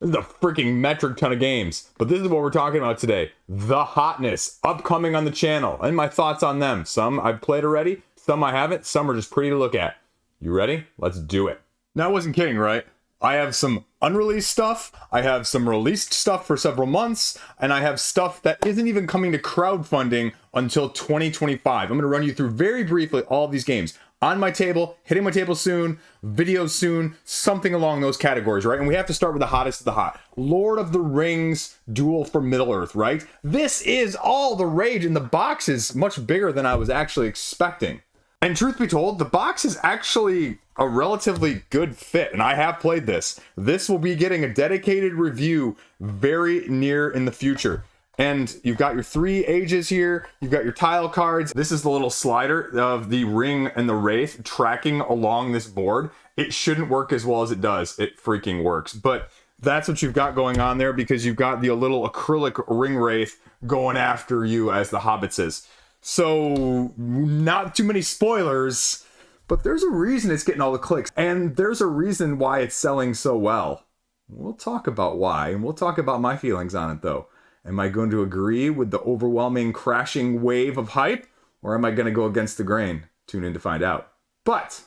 This is a freaking metric ton of games. But this is what we're talking about today. The hotness upcoming on the channel and my thoughts on them. Some I've played already, some I haven't, some are just pretty to look at. You ready? Let's do it. Now I wasn't kidding, right? I have some unreleased stuff, I have some released stuff for several months, and I have stuff that isn't even coming to crowdfunding until 2025. I'm going to run you through very briefly all of these games. On my table, hitting my table soon, videos soon, something along those categories, right? And we have to start with the hottest of the hot. Lord of the Rings Duel for Middle-earth, right? This is all the rage, and the box is much bigger than I was actually expecting. And truth be told, the box is actually a relatively good fit, and I have played this. This will be getting a dedicated review very near in the future. And you've got your 3 ages here, you've got your tile cards. This is the little slider of the ring and the wraith tracking along this board. It shouldn't work as well as it does. It freaking works. But that's what you've got going on there, because you've got the little acrylic ring wraith going after you as the hobbits is. So, not too many spoilers, but there's a reason it's getting all the clicks, and there's a reason why it's selling so well. We'll talk about why, and we'll talk about my feelings on it, though. Am I going to agree with the overwhelming, crashing wave of hype, or am I going to go against the grain? Tune in to find out. But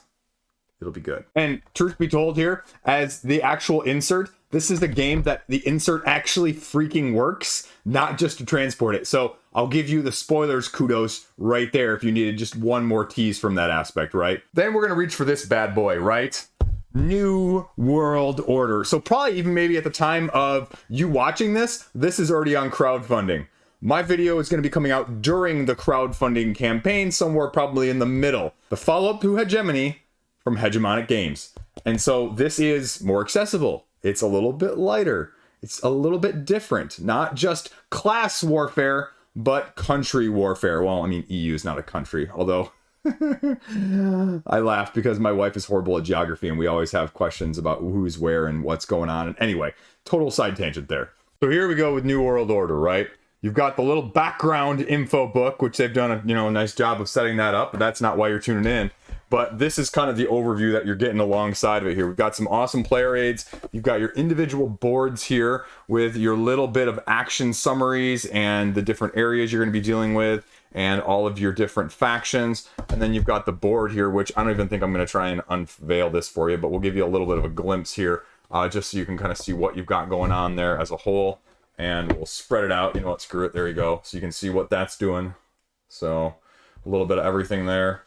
it'll be good. And truth be told here, as the actual insert, this is the game that the insert actually freaking works, not just to transport it. So I'll give you the spoilers kudos right there if you needed just one more tease from that aspect, right? Then we're going to reach for this bad boy, right? New World Order. So probably even maybe at the time of you watching this, this is already on crowdfunding. My video is going to be coming out during the crowdfunding campaign, somewhere probably in the middle. The follow-up to Hegemony from Hegemonic Games. And so this is more accessible. It's a little bit lighter. It's a little bit different. Not just class warfare, but country warfare. Well, I mean, EU is not a country, although I laugh because my wife is horrible at geography and we always have questions about who's where and what's going on. And anyway, total side tangent there. So here we go with New World Order, right? You've got the little background info book, which they've done a nice job of setting that up, but that's not why you're tuning in. But this is kind of the overview that you're getting alongside of it here. We've got some awesome player aids. You've got your individual boards here with your little bit of action summaries and the different areas you're going to be dealing with and all of your different factions. And then you've got the board here, which I don't even think I'm going to try and unveil this for you, but we'll give you a little bit of a glimpse here just so you can kind of see what you've got going on there as a whole. And we'll spread it out. You know what? Screw it. There you go. So you can see what that's doing. So a little bit of everything there.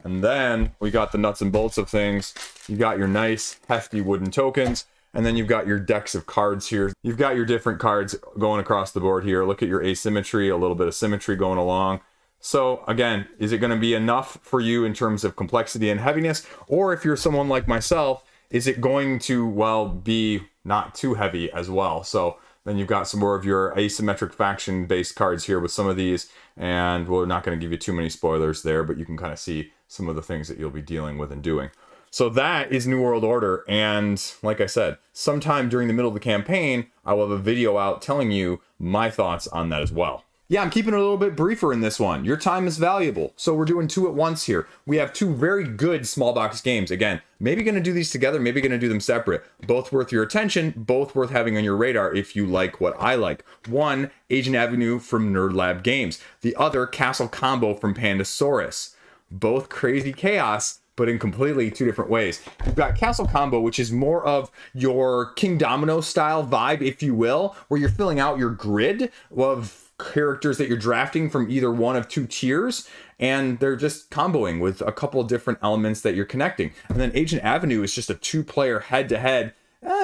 And then we got the nuts and bolts of things. You got your nice hefty wooden tokens, and then you've got your decks of cards here. You've got your different cards going across the board here. Look at your asymmetry, a little bit of symmetry going along. So again, is it going to be enough for you in terms of complexity and heaviness? Or if you're someone like myself, is it going to, well, be not too heavy as well? So then you've got some more of your asymmetric faction-based cards here with some of these, and we're not going to give you too many spoilers there, but you can kind of see some of the things that you'll be dealing with and doing. So that is New World Order, and like I said, sometime during the middle of the campaign, I will have a video out telling you my thoughts on that as well. Yeah, I'm keeping it a little bit briefer in this one. Your time is valuable, so we're doing 2 at once here. We have 2 very good small box games. Again, maybe going to do these together, maybe going to do them separate. Both worth your attention, both worth having on your radar if you like what I like. One, Agent Avenue from Nerd Lab Games. The other, Castle Combo from Pandasaurus. Both crazy chaos, but in completely 2 different ways. You've got Castle Combo, which is more of your King Domino style vibe, if you will, where you're filling out your grid of characters that you're drafting from either one of 2 tiers, and they're just comboing with a couple of different elements that you're connecting. And then Agent Avenue is just a 2-player head-to-head,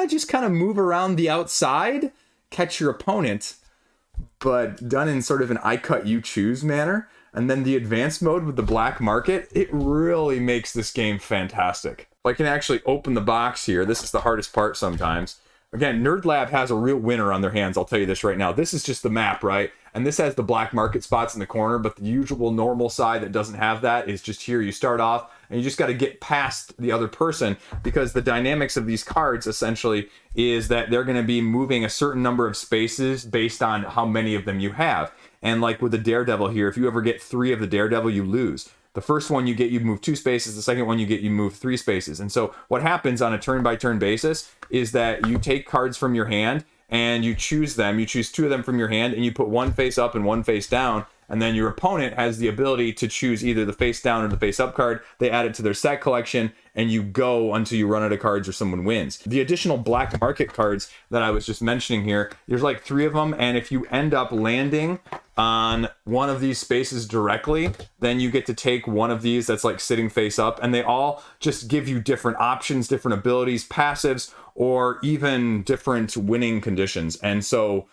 just kind of move around the outside, catch your opponent, but done in sort of an I cut you choose manner. And then the advanced mode with the black market, it really makes this game fantastic. If I can actually open the box here, this is the hardest part sometimes. Again, Nerd Lab has a real winner on their hands, I'll tell you this right now. This is just the map, right? And this has the black market spots in the corner, but the usual normal side that doesn't have that is just here. You start off, and you just got to get past the other person, because the dynamics of these cards, essentially, is that they're going to be moving a certain number of spaces based on how many of them you have. And like with the Daredevil here, if you ever get 3 of the Daredevil, you lose. The first one you get, you move 2 spaces. The second one you get, you move 3 spaces. And so what happens on a turn-by-turn basis is that you take cards from your hand and you choose them. You choose 2 of them from your hand and you put 1 face up and 1 face down. And then your opponent has the ability to choose either the face down or the face up card. They add it to their set collection and you go until you run out of cards or someone wins. The additional black market cards that I was just mentioning here, there's like 3 of them. And if you end up landing on one of these spaces directly, then you get to take one of these that's like sitting face up. And they all just give you different options, different abilities, passives, or even different winning conditions. And so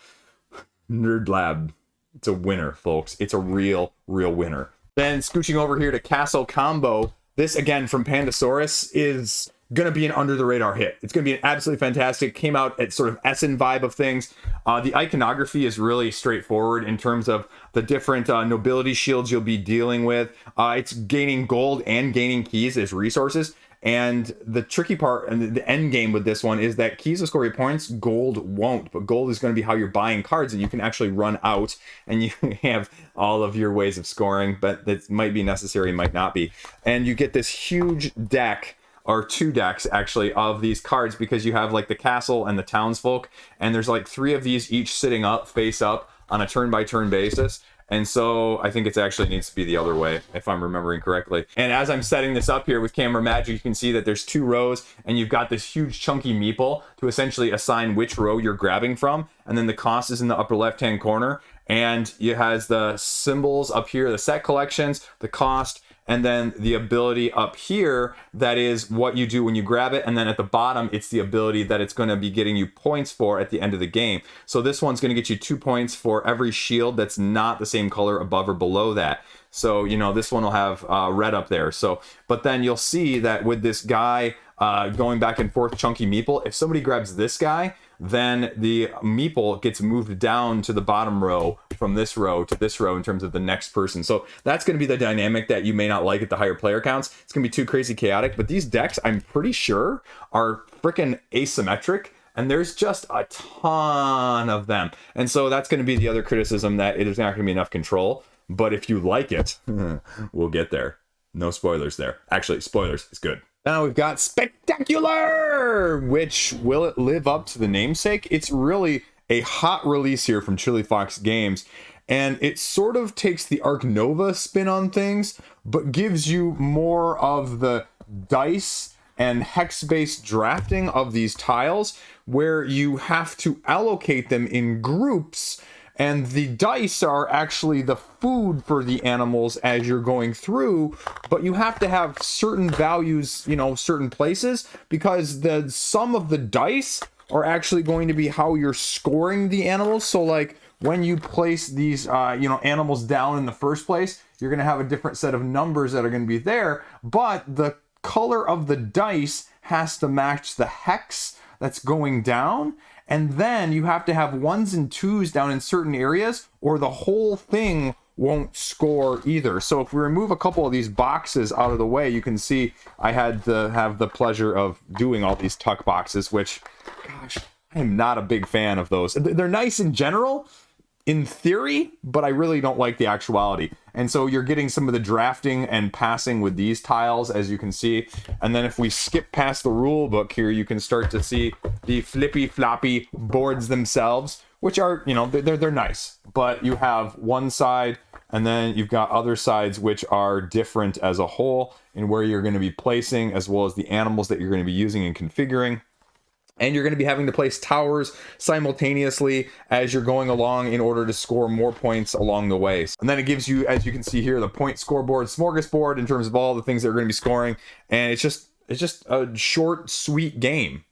Nerd Lab, it's a winner, folks. It's a real winner. Then scooching over here to Castle Combo. This, again, from Pandasaurus, is going to be an under-the-radar hit. It's going to be an absolutely fantastic. Came out at sort of Essen vibe of things. The iconography is really straightforward in terms of the different nobility shields you'll be dealing with. It's gaining gold and gaining keys as resources. And the tricky part and the end game with this one is that keys will score your points, gold won't. But gold is going to be how you're buying cards, and you can actually run out and you have all of your ways of scoring, but that might be necessary, might not be. And you get this huge deck, or 2 decks actually, of these cards because you have like the castle and the townsfolk, and there's like 3 of these each sitting up, face up on a turn-by-turn basis. And so I think it actually needs to be the other way, if I'm remembering correctly. And as I'm setting this up here with camera magic, you can see that there's 2 rows and you've got this huge chunky meeple to essentially assign which row you're grabbing from. And then the cost is in the upper left-hand corner. And it has the symbols up here, the set collections, the cost, and then the ability up here, that is what you do when you grab it. And then at the bottom, it's the ability that it's going to be getting you points for at the end of the game. So this one's going to get you 2 points for every shield that's not the same color above or below that. So, you know, this one will have red up there. So, but then you'll see that with this guy going back and forth, chunky meeple, if somebody grabs this guy, then the meeple gets moved down to the bottom row from this row to this row in terms of the next person. So that's going to be the dynamic that you may not like at the higher player counts. It's going to be too crazy chaotic, but these decks, I'm pretty sure, are freaking asymmetric. And there's just a ton of them. And so that's going to be the other criticism, that it is not going to be enough control. But if you like it, we'll get there. No spoilers there. Actually, spoilers is good. Now we've got Spectacular, which, will it live up to the namesake? It's really a hot release here from Chili Fox Games. And it sort of takes the Arc Nova spin on things, but gives you more of the dice and hex-based drafting of these tiles, where you have to allocate them in groups, and the dice are actually the food for the animals as you're going through, but you have to have certain values, you know, certain places, because the sum of the dice are actually going to be how you're scoring the animals. So like when you place these, animals down in the first place, you're going to have a different set of numbers that are going to be there, but the color of the dice has to match the hex that's going down. And then you have to have 1s and 2s down in certain areas, or the whole thing won't score either. So if we remove a couple of these boxes out of the way, you can see I had to have the pleasure of doing all these tuck boxes, which, gosh, I'm not a big fan of those. They're nice in general, in theory, but I really don't like the actuality. And so you're getting some of the drafting and passing with these tiles, as you can see. And then if we skip past the rule book here, you can start to see the flippy floppy boards themselves, which are, you know, they're nice. But you have one side, and then you've got other sides which are different as a whole in where you're going to be placing, as well as the animals that you're going to be using and configuring. And you're going to be having to place towers simultaneously as you're going along in order to score more points along the way. And then it gives you, as you can see here, the point scoreboard smorgasbord in terms of all the things that are going to be scoring. And it's just a short, sweet game.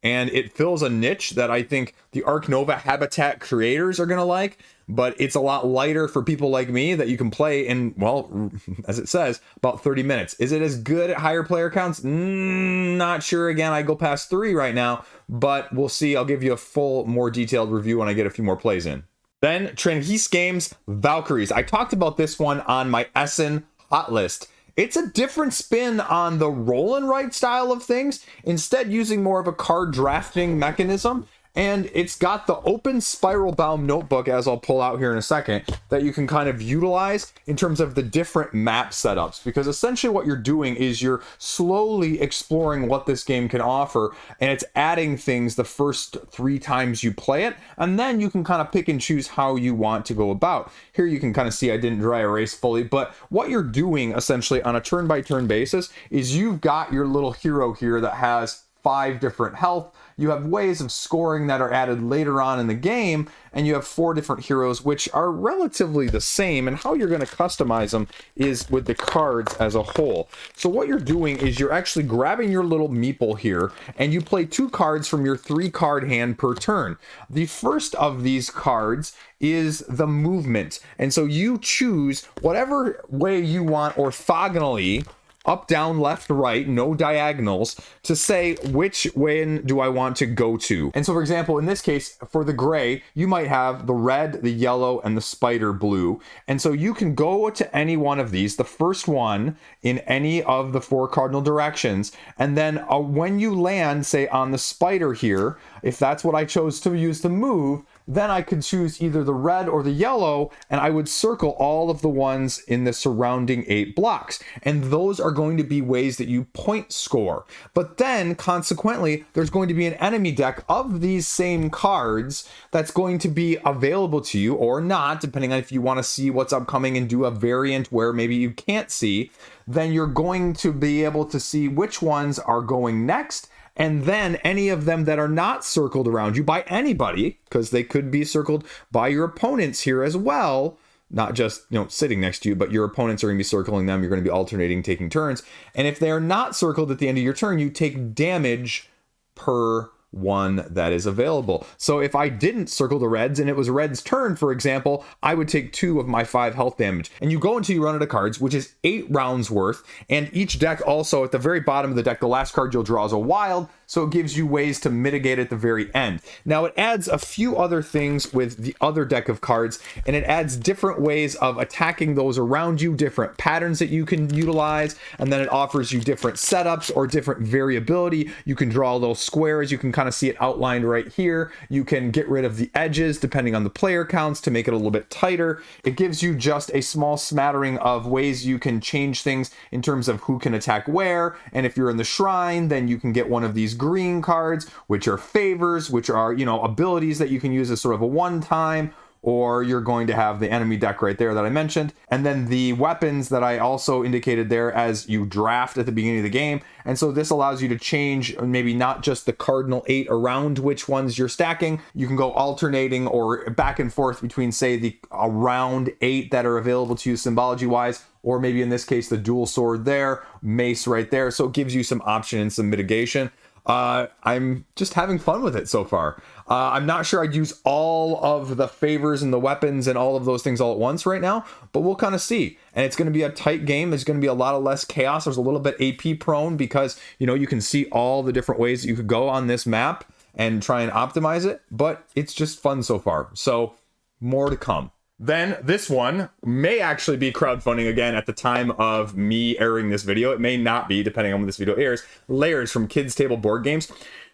And it fills a niche that I think the Arc Nova Habitat creators are going to like, but it's a lot lighter for people like me that you can play in, well, as it says, about 30 minutes. Is it as good at higher player counts? Not sure. Again, I go past 3 right now, but we'll see. I'll give you a full, more detailed review when I get a few more plays in. Then, Trenhis Games Valkyries. I talked about this one on my Essen hot list. It's a different spin on the roll and write style of things, instead using more of a card drafting mechanism. And it's got the open spiral bound notebook, as I'll pull out here in a second, that you can kind of utilize in terms of the different map setups. Because essentially what you're doing is you're slowly exploring what this game can offer, and it's adding things the first 3 times you play it, and then you can kind of pick and choose how you want to go about. Here you can kind of see I didn't dry erase fully, but what you're doing essentially on a turn-by-turn basis is you've got your little hero here that has 5 different health. You have ways of scoring that are added later on in the game, and you have 4 different heroes which are relatively the same, and how you're going to customize them is with the cards as a whole. So what you're doing is you're actually grabbing your little meeple here, and you play 2 cards from your 3 card hand per turn. The first of these cards is the movement, and so you choose whatever way you want orthogonally, up, down, left, right, no diagonals, to say which way do I want to go to. And so, for example, in this case, for the gray, you might have the red, the yellow, and the spider blue. And so you can go to any one of these, the first one in any of the 4 cardinal directions. And then when you land, say, on the spider here, if that's what I chose to use to move, then I could choose either the red or the yellow, and I would circle all of the ones in the surrounding 8 blocks. And those are going to be ways that you point score. But then, consequently, there's going to be an enemy deck of these same cards that's going to be available to you, or not, depending on if you want to see what's upcoming and do a variant where maybe you can't see. Then you're going to be able to see which ones are going next, and then any of them that are not circled around you by anybody, because they could be circled by your opponents here as well, not just, sitting next to you, but your opponents are going to be circling them. You're going to be alternating, taking turns. And if they are not circled at the end of your turn, you take damage per one that is available. So if I didn't circle the reds and it was red's turn, for example, I would take 2 of my 5 health damage. And you go until you run out of cards, which is 8 rounds worth. And each deck also, at the very bottom of the deck, the last card you'll draw is a wild, so it gives you ways to mitigate at the very end. Now it adds a few other things with the other deck of cards, and it adds different ways of attacking those around you, different patterns that you can utilize, and then it offers you different setups or different variability. You can draw little squares, you can kind of see it outlined right here. You can get rid of the edges depending on the player counts to make it a little bit tighter. It gives you just a small smattering of ways you can change things in terms of who can attack where, and if you're in the shrine, then you can get one of these green cards, which are favors, which are, abilities that you can use as sort of a one-time, or you're going to have the enemy deck right there that I mentioned. And then the weapons that I also indicated there as you draft at the beginning of the game. And so this allows you to change maybe not just the cardinal 8 around which ones you're stacking. You can go alternating or back and forth between, say, the around 8 that are available to you symbology-wise, or maybe in this case, the dual sword there, mace right there. So it gives you some option and some mitigation. I'm just having fun with it so far. I'm not sure I'd use all of the favors and the weapons and all of those things all at once right now, but we'll kind of see. And it's going to be a tight game. There's going to be a lot of less chaos. There's a little bit AP prone because, you can see all the different ways that you could go on this map and try and optimize it, but it's just fun so far. So more to come. Then this one may actually be crowdfunding again at the time of me airing this video. It may not be, depending on when this video airs. Lairs from Kids Table Board Games.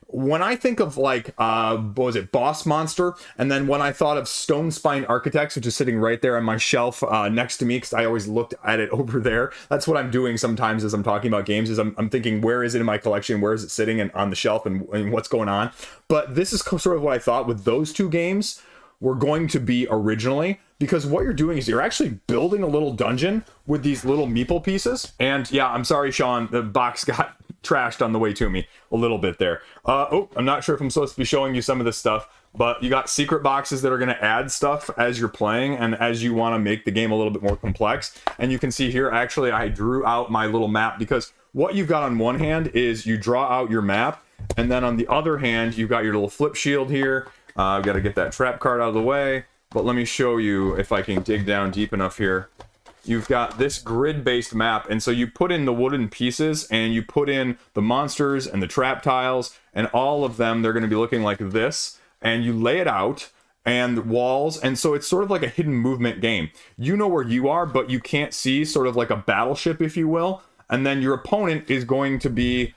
When I think of Boss Monster, and then when I thought of Stone Spine Architects, which is sitting right there on my shelf next to me, because I always looked at it over there. That's what I'm doing sometimes as I'm talking about games, is I'm thinking, where is it in my collection? Where is it sitting and on the shelf, and what's going on? But this is sort of what I thought with those 2 games were going to be originally, because what you're doing is you're actually building a little dungeon with these little meeple pieces. And yeah, I'm sorry, Sean, the box got trashed on the way to me a little bit there. I'm not sure if I'm supposed to be showing you some of this stuff, but you got secret boxes that are going to add stuff as you're playing and as you want to make the game a little bit more complex. And you can see here, actually, I drew out my little map, because what you've got on one hand is you draw out your map, and then on the other hand, you've got your little flip shield here. I've got to get that trap card out of the way, but let me show you if I can dig down deep enough here. You've got this grid-based map, and so you put in the wooden pieces, and you put in the monsters and the trap tiles, and all of them, they're going to be looking like this, and you lay it out, and walls, and so it's sort of like a hidden movement game. You know where you are, but you can't see, sort of like a battleship, if you will, and then your opponent is going to be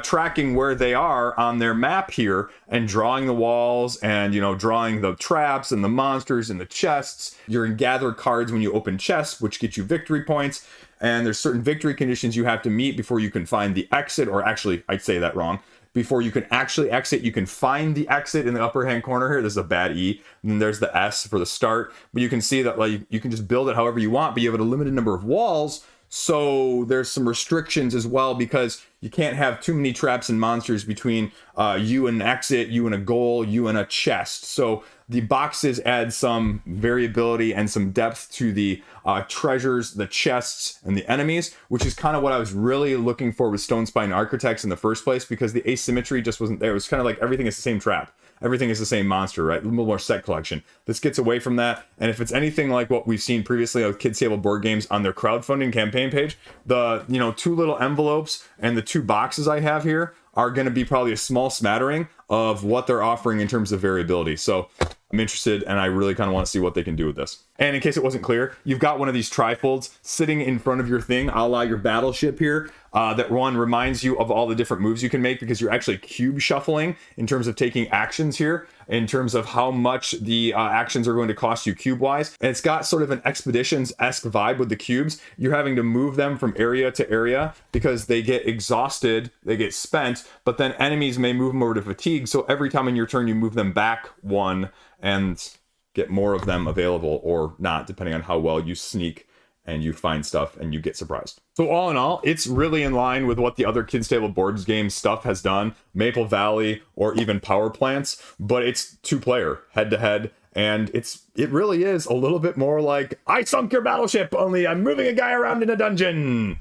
tracking where they are on their map here and drawing the walls and, you know, drawing the traps and the monsters and the chests. You're in gather cards when you open chests, which get you victory points. And there's certain victory conditions you have to meet before you can find the exit, or actually, I'd say that wrong. Before you can actually exit, you can find the exit in the upper hand corner here. This is a bad E. And then there's the S for the start. But you can see that like you can just build it however you want, but you have a limited number of walls. So there's some restrictions as well, because you can't have too many traps and monsters between you and an exit, you and a goal, you and a chest. So the boxes add some variability and some depth to the treasures, the chests, and the enemies, which is kind of what I was really looking for with Stone Spine Architects in the first place, because the asymmetry just wasn't there. It was kind of like everything is the same trap. Everything is the same monster, right? A little more set collection. This gets away from that. And if it's anything like what we've seen previously with Kids Table board games on their crowdfunding campaign page, the, you know, 2 little envelopes and the 2 boxes I have here are going to be probably a small smattering of what they're offering in terms of variability. So I'm interested, and I really kind of want to see what they can do with this. And in case it wasn't clear, you've got one of these trifolds sitting in front of your thing, a la your battleship here. That one reminds you of all the different moves you can make, because you're actually cube shuffling in terms of taking actions here, in terms of how much the actions are going to cost you cube-wise. And it's got sort of an Expeditions-esque vibe with the cubes. You're having to move them from area to area because they get exhausted, they get spent, but then enemies may move them over to fatigue. So every time in your turn, you move them back 1 and get more of them available, or not, depending on how well you sneak and you find stuff and you get surprised. So all in all, it's really in line with what the other Kids Table boards game stuff has done, Maple Valley or even Power Plants, but it's 2-player, head-to-head, and it really is a little bit more like, I sunk your battleship, only I'm moving a guy around in a dungeon.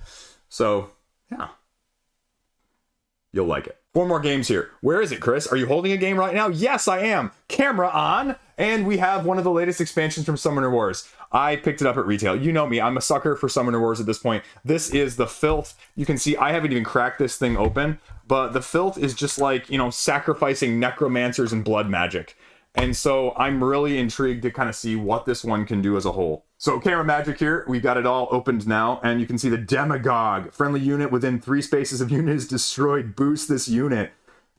So, yeah. You'll like it. 4 more games here. Where is it, Chris? Are you holding a game right now? Yes, I am. Camera on. And we have one of the latest expansions from Summoner Wars. I picked it up at retail. You know me, I'm a sucker for Summoner Wars at this point. This is the Filth. You can see I haven't even cracked this thing open, but the Filth is just like, you know, sacrificing necromancers and blood magic. And so I'm really intrigued to kind of see what this one can do as a whole. So camera magic here, we've got it all opened now, and you can see the Demagogue. Friendly unit within 3 spaces of unit is destroyed. Boost this unit.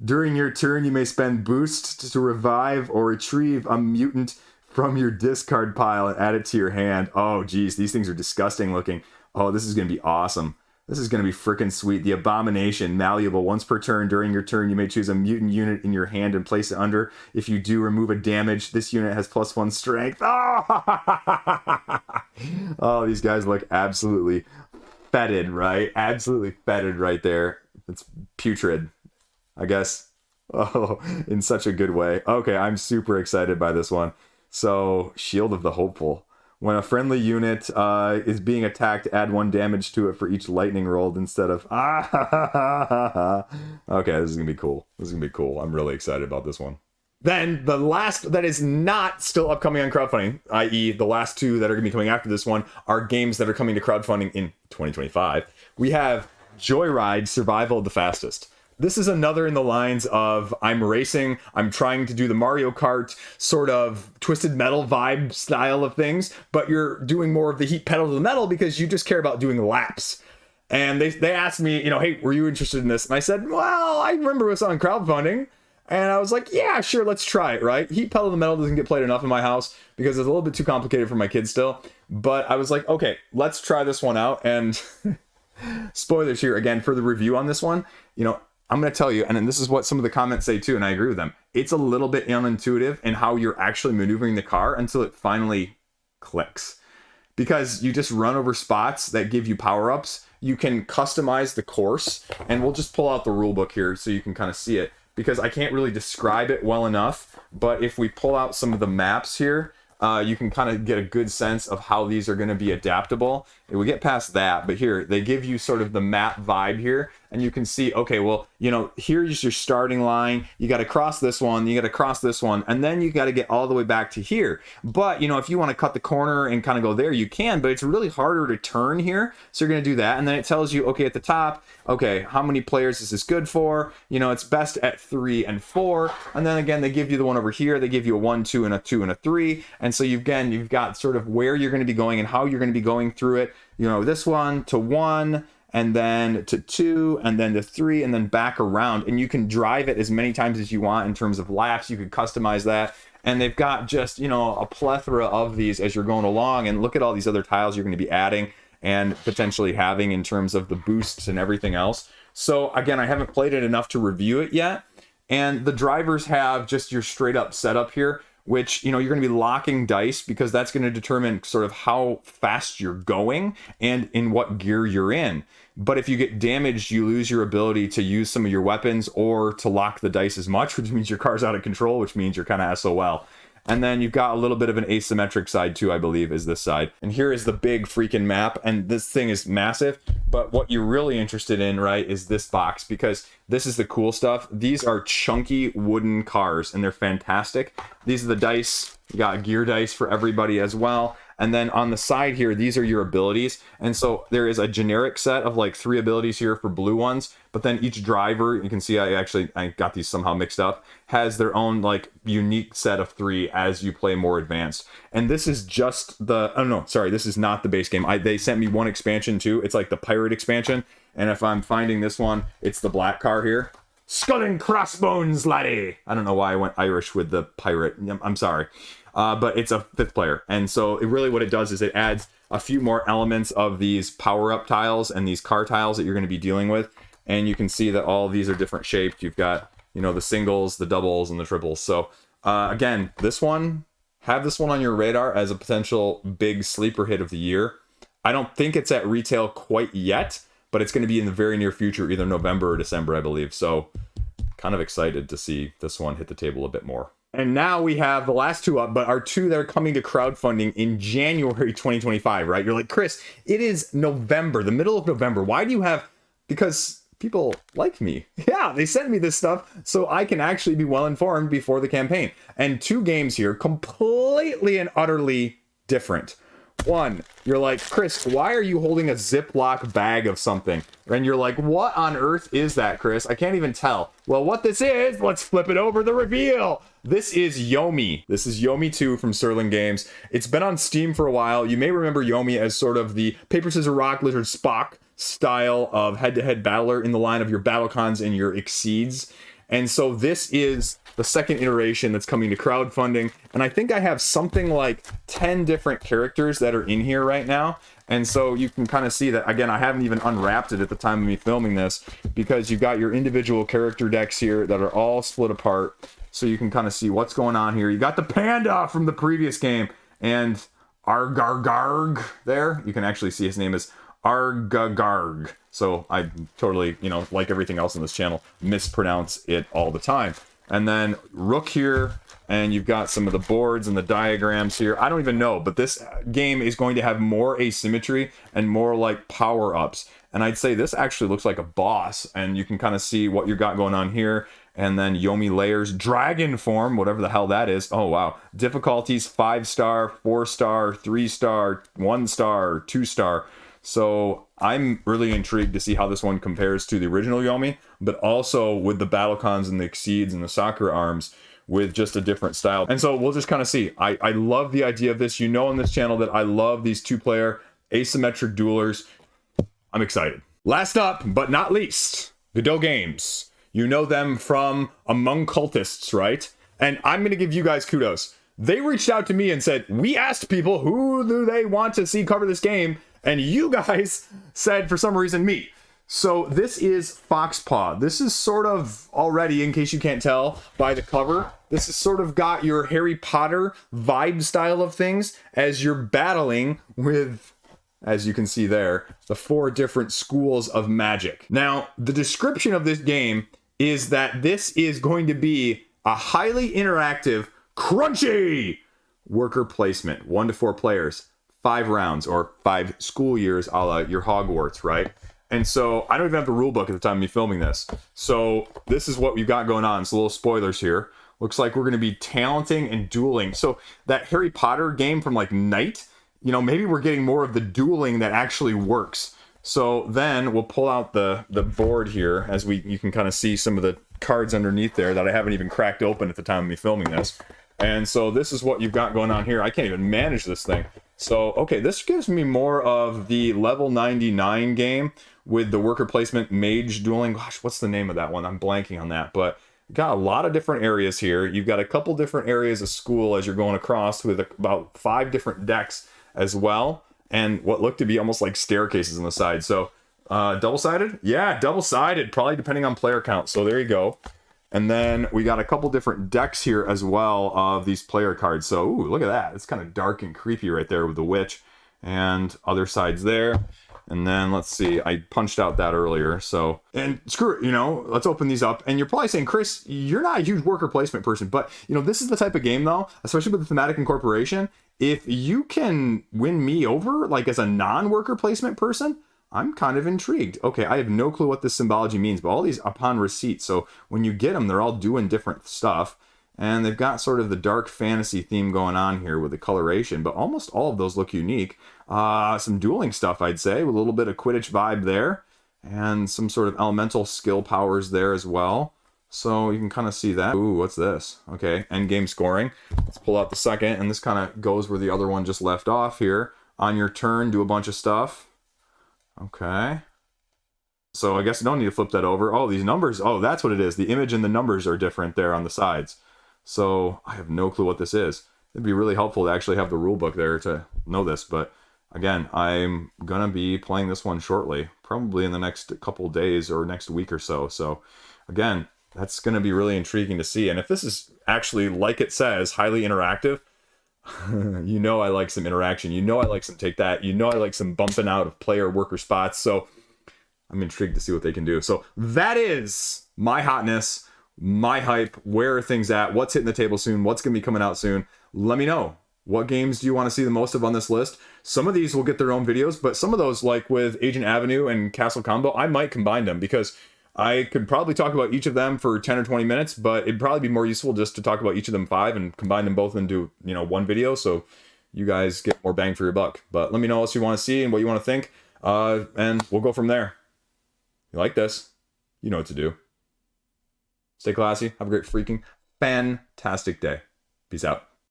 During your turn, you may spend boost to revive or retrieve a mutant from your discard pile and add it to your hand. Oh, geez, these things are disgusting looking. Oh, this is going to be awesome. This is going to be freaking sweet. The Abomination, malleable. Once per turn, during your turn, you may choose a mutant unit in your hand and place it under. If you do remove a damage, this unit has +1 strength. Oh, oh, these guys look absolutely fetid, right? Absolutely fetid right there. It's putrid, I guess. Oh, in such a good way. Okay, I'm super excited by this one. So, Shield of the Hopeful. When a friendly unit is being attacked, add 1 damage to it for each lightning rolled instead of... Okay, this is going to be cool. This is going to be cool. I'm really excited about this one. Then, the last that is not still upcoming on crowdfunding, i.e. the last 2 that are going to be coming after this one, are games that are coming to crowdfunding in 2025. We have Joyride, Survival of the Fastest. This is another in the lines of I'm racing, I'm trying to do the Mario Kart sort of Twisted Metal vibe style of things, but you're doing more of the heat pedal to the metal because you just care about doing laps. And they asked me, you know, hey, were you interested in this? And I said, well, I remember it was on crowdfunding. And I was like, yeah, sure, let's try it, right? Heat pedal to the metal doesn't get played enough in my house because it's a little bit too complicated for my kids still. But I was like, okay, let's try this one out. And spoilers here again for the review on this one, you know, I'm going to tell you, and then this is what some of the comments say too, and I agree with them. It's a little bit unintuitive in how you're actually maneuvering the car until it finally clicks. Because you just run over spots that give you power-ups. You can customize the course, and we'll just pull out the rule book here so you can kind of see it. Because I can't really describe it well enough, but if we pull out some of the maps here, you can kind of get a good sense of how these are going to be adaptable. And we get past that, but here, they give you sort of the map vibe here, and you can see, okay, well, you know, here's your starting line. You got to cross this one, you got to cross this one, and then you got to get all the way back to here. But, you know, if you want to cut the corner and kind of go there, you can, but it's really harder to turn here. So you're going to do that, and then it tells you, okay, at the top, okay, how many players is this good for? You know, it's best at 3 and 4. And then again, they give you the one over here. They give you a 1, 2, and a 2, and a 3. And so you've got sort of where you're going to be going and how you're going to be going through it. You know, this one to 1, and then to 2, and then to 3, and then back around. And you can drive it as many times as you want in terms of laps. You could customize that. And they've got just, you know, a plethora of these as you're going along. And look at all these other tiles you're going to be adding and potentially having in terms of the boosts and everything else. So again, I haven't played it enough to review it yet. And the drivers have just your straight up setup here, which, you know, you're going to be locking dice because that's going to determine sort of how fast you're going and in what gear you're in. But if you get damaged, you lose your ability to use some of your weapons or to lock the dice as much, which means your car's out of control, which means you're kind of SOL. And then you've got a little bit of an asymmetric side too, I believe, is this side. And here is the big freaking map, and this thing is massive. But what you're really interested in, right, is this box, because this is the cool stuff. These are chunky wooden cars, and they're fantastic. These are the dice. You got gear dice for everybody as well. And then on the side here, these are your abilities. And so there is a generic set of like 3 abilities here for blue ones. But then each driver, you can see I got these somehow mixed up, has their own like unique set of 3 as you play more advanced. And this is just the, oh no, sorry, this is not the base game. They sent me one expansion too. It's like the pirate expansion. And if I'm finding this one, it's the black car here. Skull and crossbones, laddie. I don't know why I went Irish with the pirate. I'm sorry. But it's a 5th player. And so really what it does is it adds a few more elements of these power-up tiles and these car tiles that you're going to be dealing with. And you can see that all of these are different shaped. You've got, you know, the singles, the doubles, and the triples. So again, this one, have this one on your radar as a potential big sleeper hit of the year. I don't think it's at retail quite yet, but it's going to be in the very near future, either November or December, I believe. So kind of excited to see this one hit the table a bit more. And now we have the last 2 up, but our 2 that are coming to crowdfunding in January 2025, right? You're like, Chris, it is November, the middle of November. Why do you have... Because people like me. Yeah, they sent me this stuff so I can actually be well informed before the campaign. And 2 games here, completely and utterly different. One, you're like, Chris, why are you holding a Ziploc bag of something? And you're like, what on earth is that, Chris? I can't even tell. Well, what this is, let's flip it over, the reveal. This is Yomi. This is Yomi 2 from Sterling Games. It's been on Steam for a while. You may remember Yomi as sort of the paper, scissors, rock, lizard, Spock style of head-to-head battler in the line of your Battlecons and your Exceeds. And so this is the second iteration that's coming to crowdfunding. And I think I have something like 10 different characters that are in here right now. And so you can kind of see that, again, I haven't even unwrapped it at the time of me filming this, because you've got your individual character decks here that are all split apart. So you can kind of see what's going on here. You got the panda from the previous game, and Argargarg there. You can actually see his name is Argagarg. So I totally, you know, like everything else on this channel, mispronounce it all the time. And then Rook here, and you've got some of the boards and the diagrams here. I don't even know, but this game is going to have more asymmetry and more like power-ups. And I'd say this actually looks like a boss, and you can kind of see what you got going on here. And then Yomi Lairs, dragon form, whatever the hell that is. Oh, wow. Difficulties, 5-star, 4-star, 3-star, 1-star, 2-star. So I'm really intrigued to see how this one compares to the original Yomi, but also with the Battlecons and the Exceeds and the Sakura arms with just a different style. And so we'll just kind of see. I love the idea of this. You know on this channel that I love these 2-player asymmetric duelers. I'm excited. Last up, but not least, Godot Games. You know them from Among Cultists, right? And I'm going to give you guys kudos. They reached out to me and said, we asked people who do they want to see cover this game, and you guys said, for some reason, me. So this is Foxpaw. This is sort of already, in case you can't tell by the cover, this has sort of got your Harry Potter vibe style of things as you're battling with, as you can see there, the 4 different schools of magic. Now, the description of this game is that this is going to be a highly interactive, crunchy worker placement, 1 to 4 players. 5 rounds or 5 school years a la your Hogwarts, right? And so I don't even have the rule book at the time of me filming this. So this is what we've got going on. So little spoilers here. Looks like we're going to be talenting and dueling. So that Harry Potter game from like Night, you know, maybe we're getting more of the dueling that actually works. So then we'll pull out the board here as you can kind of see some of the cards underneath there that I haven't even cracked open at the time of me filming this. And so this is what you've got going on here. I can't even manage this thing. So, okay, this gives me more of the level 99 game with the worker placement mage dueling. Gosh, what's the name of that one? I'm blanking on that, but got a lot of different areas here. You've got a couple different areas of school as you're going across with about 5 different decks as well, and what look to be almost like staircases on the side. So double-sided? Yeah, double-sided, probably depending on player count. So there you go. And then we got a couple different decks here as well of these player cards. So, ooh, look at that. It's kind of dark and creepy right there with the witch and other sides there. And then let's see, I punched out that earlier. So, and screw it, you know, let's open these up. And you're probably saying, Chris, you're not a huge worker placement person, but you know, this is the type of game though, especially with the thematic incorporation. If you can win me over, like as a non-worker placement person, I'm kind of intrigued. Okay, I have no clue what this symbology means, but all these upon receipt. So when you get them, they're all doing different stuff. And they've got sort of the dark fantasy theme going on here with the coloration, but almost all of those look unique. Some dueling stuff, I'd say, with a little bit of Quidditch vibe there. And some sort of elemental skill powers there as well. So you can kind of see that. Ooh, what's this? Okay, endgame scoring. Let's pull out the second, and this kind of goes where the other one just left off here. On your turn, do a bunch of stuff. Okay. So I guess I don't need to flip that over. Oh, these numbers. Oh, that's what it is. The image and the numbers are different there on the sides. So I have no clue what this is. It'd be really helpful to actually have the rule book there to know this. But again, I'm going to be playing this one shortly, probably in the next couple days or next week or so. So again, that's going to be really intriguing to see. And if this is actually, like it says, highly interactive, you know I like some interaction. You know I like some take that. You know I like some bumping out of player worker spots. So I'm intrigued to see what they can do. So that is my hotness, my hype. Where are things at? What's hitting the table soon? What's going to be coming out soon? Let me know. What games do you want to see the most of on this list? Some of these will get their own videos, but some of those, like with Agent Avenue and Castle Combo, I might combine them because I could probably talk about each of them for 10 or 20 minutes, but it'd probably be more useful just to talk about each of them 5 and combine them both into, you know, one video, so you guys get more bang for your buck. But let me know what else you want to see and what you want to think, and we'll go from there. You like this? You know what to do. Stay classy. Have a great freaking fantastic day. Peace out.